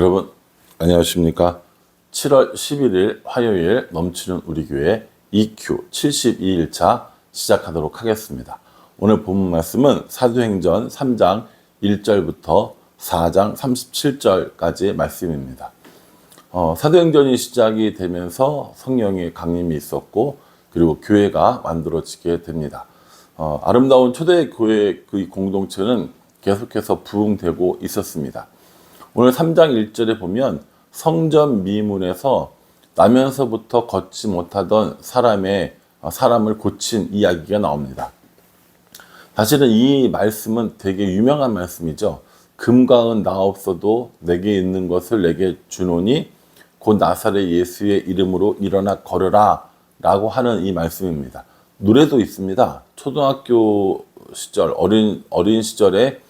여러분 안녕하십니까? 7월 11일 화요일 넘치는 우리 교회 EQ 72일차 시작하도록 하겠습니다. 오늘 본문 말씀은 사도행전 3장 1절부터 4장 37절까지의 말씀입니다. 사도행전이 시작이 되면서 성령의 강림이 있었고 그리고 교회가 만들어지게 됩니다. 아름다운 초대교회 그 공동체는 계속해서 부흥되고 있었습니다. 오늘 3장 1절에 보면 성전 미문에서 나면서부터 걷지 못하던 사람을 고친 이야기가 나옵니다. 사실은 이 말씀은 되게 유명한 말씀이죠. 금과 은 나 없어도 내게 있는 것을 내게 주노니 곧 나사렛 예수의 이름으로 일어나 걸으라 라고 하는 이 말씀입니다. 노래도 있습니다. 초등학교 시절, 어린 시절에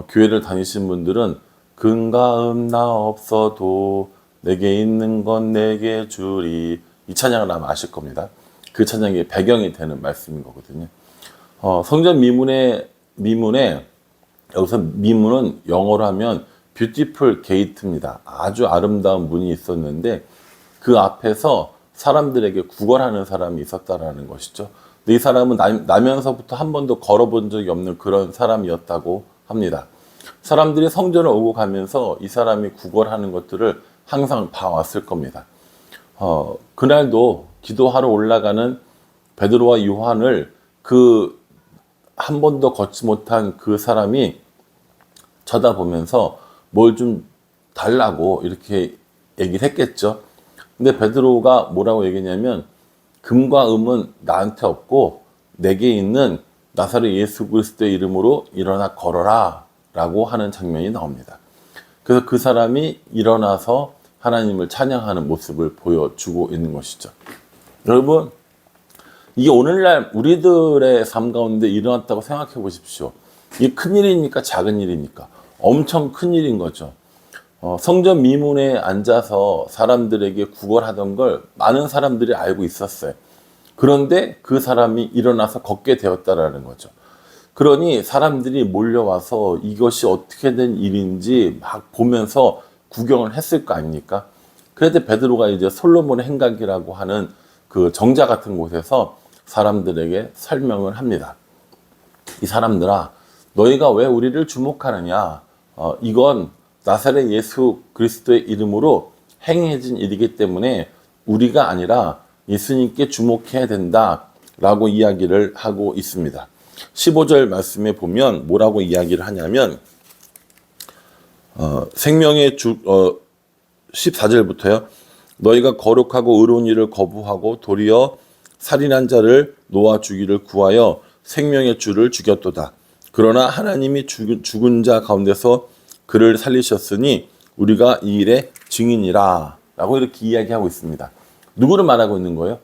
교회를 다니신 분들은 금과 은 나 없어도 내게 있는 건 내게 주리, 이 찬양을 아마 아실 겁니다. 그 찬양의 배경이 되는 말씀인 거거든요. 성전 미문에 여기서 미문은 영어로 하면 뷰티풀 게이트입니다. 아주 아름다운 문이 있었는데 그 앞에서 사람들에게 구걸하는 사람이 있었다라는 것이죠. 근데 이 사람은 나면서부터 한 번도 걸어본 적이 없는 그런 사람이었다고 합니다. 사람들이 성전을 오고 가면서 이 사람이 구걸하는 것들을 항상 봐왔을 겁니다. 그날도 기도하러 올라가는 베드로와 요한을 그 한 번도 걷지 못한 그 사람이 쳐다보면서 뭘 좀 달라고 이렇게 얘기를 했겠죠. 근데 베드로가 뭐라고 얘기했냐면 금과 음은 나한테 없고 내게 있는 나사렛 예수 그리스도의 이름으로 일어나 걸어라 라고 하는 장면이 나옵니다. 그래서 그 사람이 일어나서 하나님을 찬양하는 모습을 보여주고 있는 것이죠. 여러분, 이게 오늘날 우리들의 삶 가운데 일어났다고 생각해 보십시오. 이게 큰일입니까? 작은 일입니까? 엄청 큰일인 거죠. 성전 미문에 앉아서 사람들에게 구걸하던 걸 많은 사람들이 알고 있었어요. 그런데 그 사람이 일어나서 걷게 되었다라는 거죠. 그러니 사람들이 몰려와서 이것이 어떻게 된 일인지 막 보면서 구경을 했을 거 아닙니까? 그래서 베드로가 이제 솔로몬의 행각이라고 하는 그 정자 같은 곳에서 사람들에게 설명을 합니다. 이 사람들아, 너희가 왜 우리를 주목하느냐? 이건 나사렛 예수 그리스도의 이름으로 행해진 일이기 때문에 우리가 아니라 예수님께 주목해야 된다라고 이야기를 하고 있습니다. 15절 말씀에 보면 뭐라고 이야기를 하냐면 생명의 주 14절부터요. 너희가 거룩하고 의로운 일을 거부하고 도리어 살인한 자를 놓아주기를 구하여 생명의 주를 죽였도다. 그러나 하나님이 죽은 자 가운데서 그를 살리셨으니 우리가 이 일의 증인이라 라고 이렇게 이야기하고 있습니다. 누구를 말하고 있는 거예요?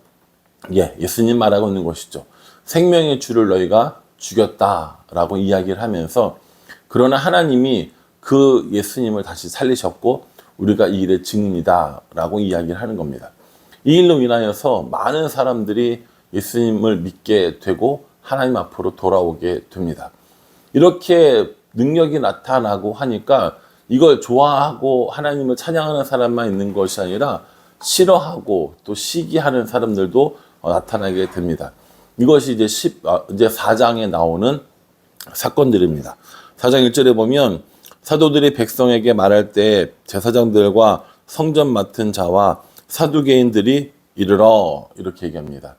예수님 말하고 있는 것이죠. 생명의 주를 너희가 죽였다라고 이야기를 하면서 그러나 하나님이 그 예수님을 다시 살리셨고 우리가 이 일의 증인이다라고 이야기를 하는 겁니다. 이 일로 인하여서 많은 사람들이 예수님을 믿게 되고 하나님 앞으로 돌아오게 됩니다. 이렇게 능력이 나타나고 하니까 이걸 좋아하고 하나님을 찬양하는 사람만 있는 것이 아니라 싫어하고 또 시기하는 사람들도 나타나게 됩니다. 이것이 이제 4장에 나오는 사건들입니다. 4장 1절에 보면 사도들이 백성에게 말할 때 제사장들과 성전 맡은 자와 사두개인들이 이르러 이렇게 얘기합니다.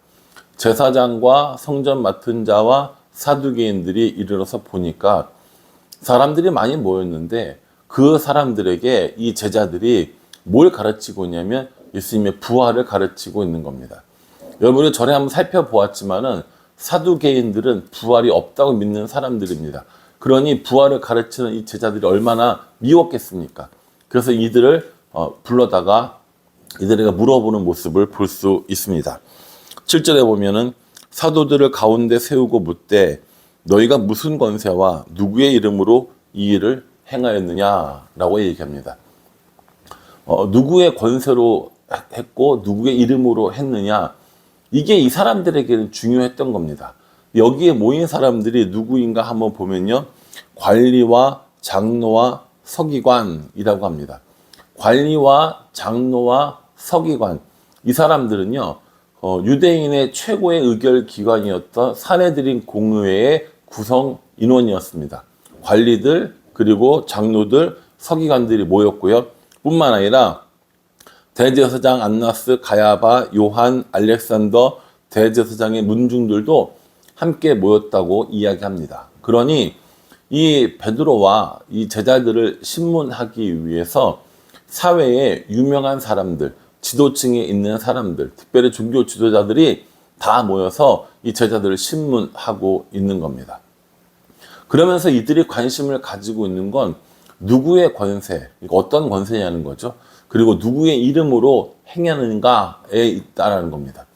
제사장과 성전 맡은 자와 사두개인들이 이르러서 보니까 사람들이 많이 모였는데 그 사람들에게 이 제자들이 뭘 가르치고 있냐면 예수님의 부활을 가르치고 있는 겁니다. 여러분이 전에 한번 살펴보았지만은 사두개인들은 부활이 없다고 믿는 사람들입니다. 그러니 부활을 가르치는 이 제자들이 얼마나 미웠겠습니까? 그래서 이들을 불러다가 이들에게 물어보는 모습을 볼 수 있습니다. 7절에 보면은 사도들을 가운데 세우고 묻되 너희가 무슨 권세와 누구의 이름으로 이 일을 행하였느냐라고 얘기합니다. 누구의 권세로 했고 누구의 이름으로 했느냐, 이게 이 사람들에게는 중요했던 겁니다. 여기에 모인 사람들이 누구인가 한번 보면요, 관리와 장로와 서기관이라고 합니다. 관리와 장로와 서기관, 이 사람들은요, 유대인의 최고의 의결 기관이었던 사내들인 공의회의 구성 인원이었습니다. 관리들, 그리고 장로들, 서기관들이 모였고요. 뿐만 아니라 대제사장 안나스, 가야바, 요한, 알렉산더 대제사장의 문중들도 함께 모였다고 이야기합니다. 그러니 이 베드로와 이 제자들을 신문하기 위해서 사회에 유명한 사람들, 지도층에 있는 사람들, 특별히 종교 지도자들이 다 모여서 이 제자들을 신문하고 있는 겁니다. 그러면서 이들이 관심을 가지고 있는 건 누구의 권세, 어떤 권세냐는 거죠. 그리고 누구의 이름으로 행하는가에 있다는 겁니다.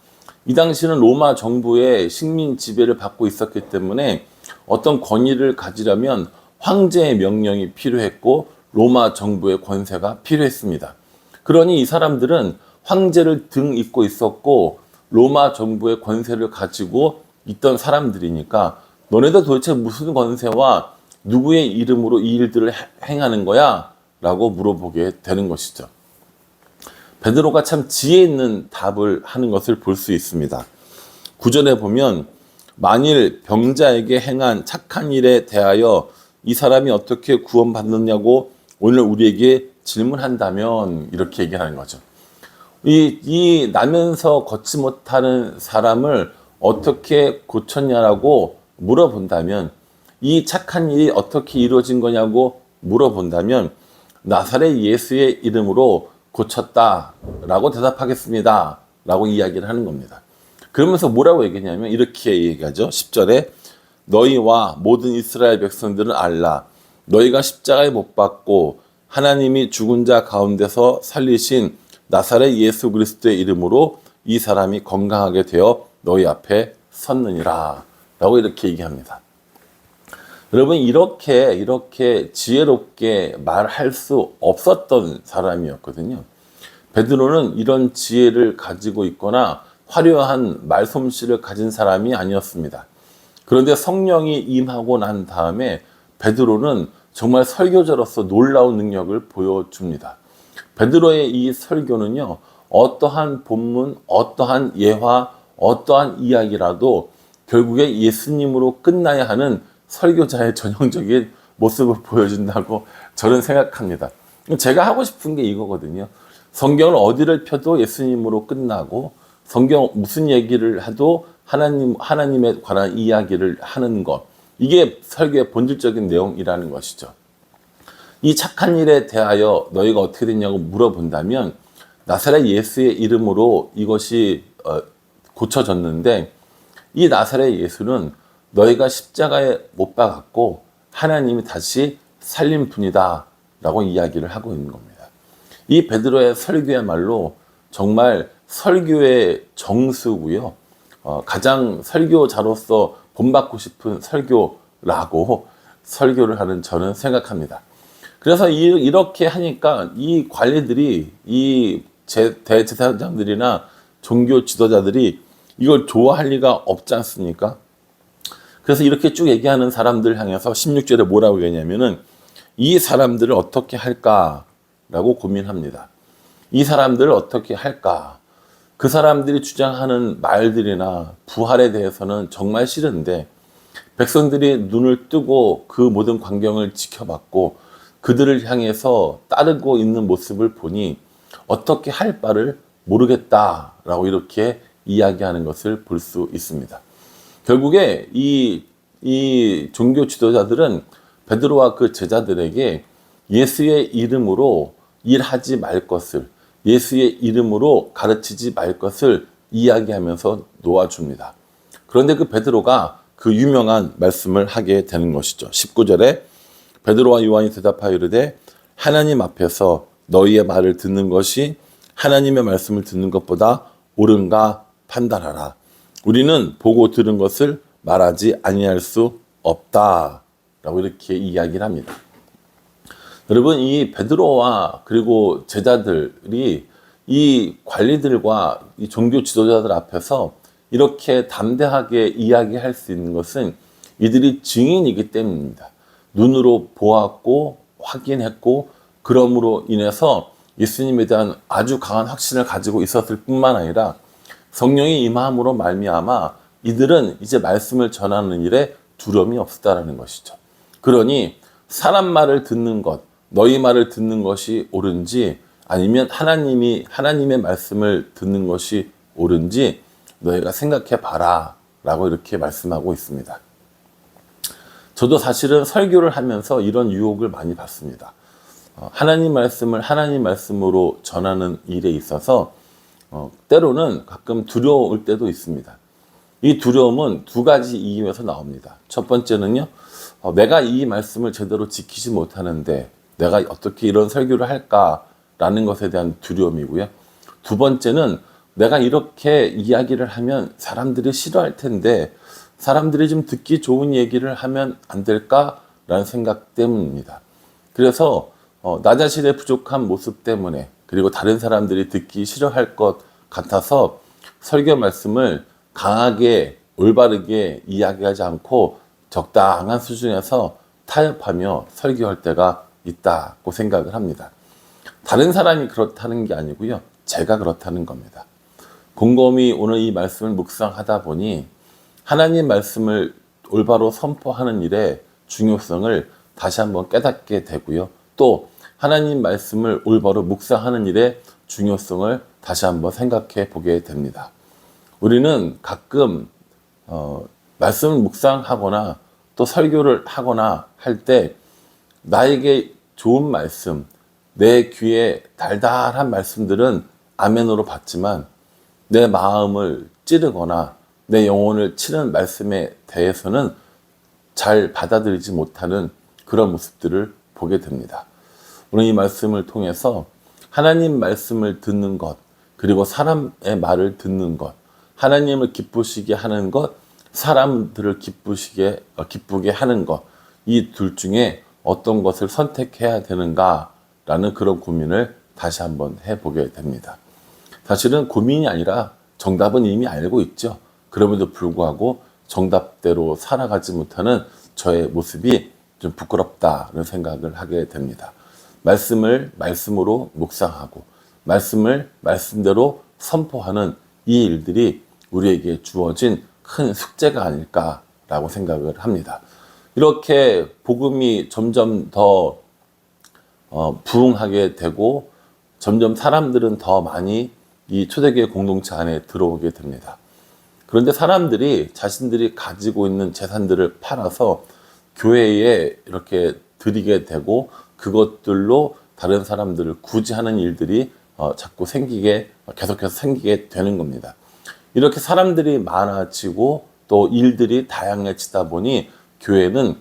이 당시는 로마 정부의 식민 지배를 받고 있었기 때문에 어떤 권위를 가지려면 황제의 명령이 필요했고 로마 정부의 권세가 필요했습니다. 그러니 이 사람들은 황제를 등 잇고 있었고 로마 정부의 권세를 가지고 있던 사람들이니까 너네들 도대체 무슨 권세와 누구의 이름으로 이 일들을 행하는 거야? 라고 물어보게 되는 것이죠. 베드로가 참 지혜 있는 답을 하는 것을 볼 수 있습니다. 9절에 보면 만일 병자에게 행한 착한 일에 대하여 이 사람이 어떻게 구원받느냐고 오늘 우리에게 질문한다면 이렇게 얘기하는 거죠. 이 나면서 걷지 못하는 사람을 어떻게 고쳤냐라고 물어본다면, 이 착한 일이 어떻게 이루어진 거냐고 물어본다면 나사렛 예수의 이름으로 고쳤다라고 대답하겠습니다 라고 이야기를 하는 겁니다. 그러면서 뭐라고 얘기하냐면 이렇게 얘기하죠. 10절에 너희와 모든 이스라엘 백성들은 알라. 너희가 십자가에 못 박고 하나님이 죽은 자 가운데서 살리신 나사렛 예수 그리스도의 이름으로 이 사람이 건강하게 되어 너희 앞에 섰느니라 라고 이렇게 얘기합니다. 여러분, 이렇게 지혜롭게 말할 수 없었던 사람이었거든요. 베드로는 이런 지혜를 가지고 있거나 화려한 말솜씨를 가진 사람이 아니었습니다. 그런데 성령이 임하고 난 다음에 베드로는 정말 설교자로서 놀라운 능력을 보여줍니다. 베드로의 이 설교는요, 어떠한 본문, 어떠한 예화, 어떠한 이야기라도 결국에 예수님으로 끝나야 하는 설교자의 전형적인 모습을 보여준다고 저는 생각합니다. 제가 하고 싶은 게 이거거든요. 성경을 어디를 펴도 예수님으로 끝나고 성경 무슨 얘기를 해도 하나님에 관한 이야기를 하는 것. 이게 설교의 본질적인 내용이라는 것이죠. 이 착한 일에 대하여 너희가 어떻게 됐냐고 물어본다면 나사렛 예수의 이름으로 이것이 고쳐졌는데 이 나사렛 예수는 너희가 십자가에 못 박았고 하나님이 다시 살린 분이다 라고 이야기를 하고 있는 겁니다. 이 베드로의 설교야말로 정말 설교의 정수고요. 가장 설교자로서 본받고 싶은 설교라고 설교를 하는 저는 생각합니다. 그래서 이렇게 하니까 이 관리들이, 이 대제사장들이나 종교 지도자들이 이걸 좋아할 리가 없지 않습니까? 그래서 이렇게 쭉 얘기하는 사람들 향해서 16절에 뭐라고 얘기하냐면은 이 사람들을 어떻게 할까라고 고민합니다. 이 사람들을 어떻게 할까? 그 사람들이 주장하는 말들이나 부활에 대해서는 정말 싫은데 백성들이 눈을 뜨고 그 모든 광경을 지켜봤고 그들을 향해서 따르고 있는 모습을 보니 어떻게 할 바를 모르겠다라고 이렇게 이야기하는 것을 볼 수 있습니다. 결국에 이 종교 지도자들은 베드로와 그 제자들에게 예수의 이름으로 일하지 말 것을, 예수의 이름으로 가르치지 말 것을 이야기하면서 놓아줍니다. 그런데 그 베드로가 그 유명한 말씀을 하게 되는 것이죠. 19절에 베드로와 요한이 대답하여 이르되 하나님 앞에서 너희의 말을 듣는 것이 하나님의 말씀을 듣는 것보다 옳은가 판단하라. 우리는 보고 들은 것을 말하지 아니할 수 없다라고 이렇게 이야기를 합니다. 여러분, 이 베드로와 그리고 제자들이 이 관리들과 이 종교 지도자들 앞에서 이렇게 담대하게 이야기할 수 있는 것은 이들이 증인이기 때문입니다. 눈으로 보았고 확인했고 그러므로 인해서 예수님에 대한 아주 강한 확신을 가지고 있었을 뿐만 아니라 성령이 임함으로 말미암아 이들은 이제 말씀을 전하는 일에 두려움이 없었다라는 것이죠. 그러니 사람 말을 듣는 것, 너희 말을 듣는 것이 옳은지 아니면 하나님의 말씀을 듣는 것이 옳은지 너희가 생각해 봐라 라고 이렇게 말씀하고 있습니다. 저도 사실은 설교를 하면서 이런 유혹을 많이 받습니다. 하나님 말씀을 하나님 말씀으로 전하는 일에 있어서 때로는 가끔 두려울 때도 있습니다. 이 두려움은 두 가지 이유에서 나옵니다. 첫 번째는요, 내가 이 말씀을 제대로 지키지 못하는데 내가 어떻게 이런 설교를 할까라는 것에 대한 두려움이고요. 두 번째는 내가 이렇게 이야기를 하면 사람들이 싫어할 텐데 사람들이 좀 듣기 좋은 얘기를 하면 안 될까라는 생각 때문입니다. 그래서 나 자신의 부족한 모습 때문에 그리고 다른 사람들이 듣기 싫어할 것 같아서 설교 말씀을 강하게 올바르게 이야기하지 않고 적당한 수준에서 타협하며 설교할 때가 있다고 생각을 합니다. 다른 사람이 그렇다는 게 아니고요. 제가 그렇다는 겁니다. 곰곰이 오늘 이 말씀을 묵상하다 보니 하나님 말씀을 올바로 선포하는 일의 중요성을 다시 한번 깨닫게 되고요. 또 하나님 말씀을 올바로 묵상하는 일의 중요성을 다시 한번 생각해 보게 됩니다. 우리는 가끔 말씀을 묵상하거나 또 설교를 하거나 할 때 나에게 좋은 말씀, 내 귀에 달달한 말씀들은 아멘으로 받지만 내 마음을 찌르거나 내 영혼을 치는 말씀에 대해서는 잘 받아들이지 못하는 그런 모습들을 보게 됩니다. 오늘 이 말씀을 통해서 하나님 말씀을 듣는 것, 그리고 사람의 말을 듣는 것, 하나님을 기쁘시게 하는 것, 사람들을 기쁘게 하는 것, 이 둘 중에 어떤 것을 선택해야 되는가라는 그런 고민을 다시 한번 해보게 됩니다. 사실은 고민이 아니라 정답은 이미 알고 있죠. 그럼에도 불구하고 정답대로 살아가지 못하는 저의 모습이 좀 부끄럽다는 생각을 하게 됩니다. 말씀을 말씀으로 묵상하고 말씀을 말씀대로 선포하는 이 일들이 우리에게 주어진 큰 숙제가 아닐까라고 생각을 합니다. 이렇게 복음이 점점 더 부흥하게 되고 점점 사람들은 더 많이 이 초대교회 공동체 안에 들어오게 됩니다. 그런데 사람들이 자신들이 가지고 있는 재산들을 팔아서 교회에 이렇게 드리게 되고 그것들로 다른 사람들을 구제하는 일들이 자꾸 계속해서 생기게 되는 겁니다. 이렇게 사람들이 많아지고 또 일들이 다양해지다 보니 교회는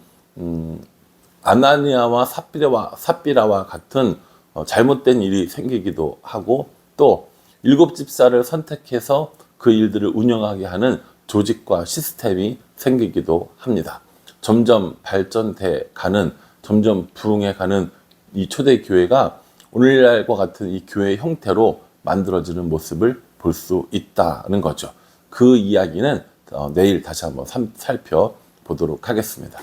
아나니아와 삽비라와 같은 잘못된 일이 생기기도 하고 또 7집사를 선택해서 그 일들을 운영하게 하는 조직과 시스템이 생기기도 합니다. 점점 발전돼 가는, 점점 부흥해 가는 이 초대교회가 오늘날과 같은 이 교회의 형태로 만들어지는 모습을 볼 수 있다는 거죠. 그 이야기는 내일 다시 한번 살펴보도록 하겠습니다.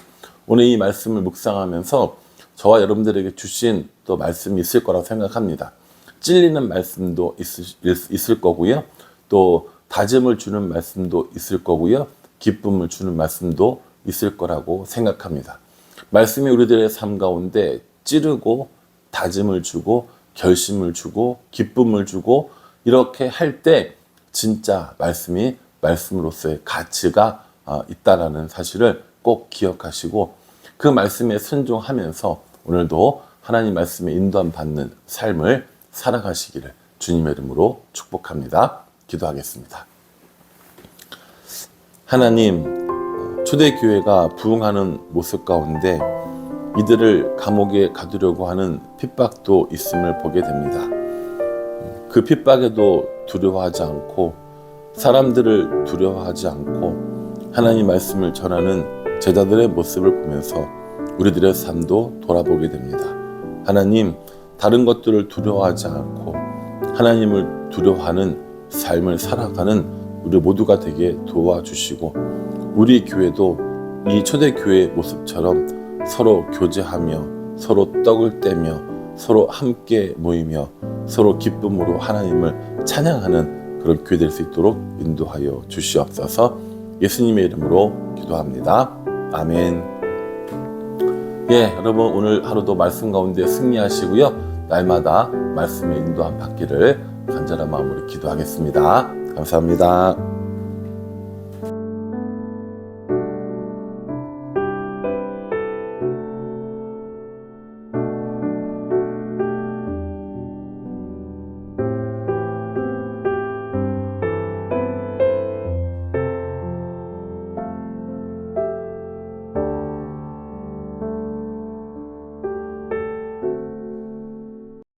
오늘 이 말씀을 묵상하면서 저와 여러분들에게 주신 또 말씀이 있을 거라고 생각합니다. 찔리는 말씀도 있을 거고요. 또 다짐을 주는 말씀도 있을 거고요. 기쁨을 주는 말씀도 있을 거라고 생각합니다. 말씀이 우리들의 삶 가운데 찌르고 다짐을 주고 결심을 주고 기쁨을 주고 이렇게 할 때 진짜 말씀이 말씀으로서의 가치가 있다라는 사실을 꼭 기억하시고 그 말씀에 순종하면서 오늘도 하나님 말씀에 인도함 받는 삶을 살아가시기를 주님의 이름으로 축복합니다. 기도하겠습니다. 하나님, 초대교회가 부흥하는 모습 가운데 이들을 감옥에 가두려고 하는 핍박도 있음을 보게 됩니다. 그 핍박에도 두려워하지 않고 사람들을 두려워하지 않고 하나님 말씀을 전하는 제자들의 모습을 보면서 우리들의 삶도 돌아보게 됩니다. 하나님, 다른 것들을 두려워하지 않고 하나님을 두려워하는 삶을 살아가는 우리 모두가 되게 도와주시고 우리 교회도 이 초대교회의 모습처럼 서로 교제하며 서로 떡을 떼며 서로 함께 모이며 서로 기쁨으로 하나님을 찬양하는 그런 교회 될 수 있도록 인도하여 주시옵소서. 예수님의 이름으로 기도합니다. 아멘. 예, 여러분 오늘 하루도 말씀 가운데 승리하시고요. 날마다 말씀의 인도함 받기를 간절한 마음으로 기도하겠습니다. 감사합니다.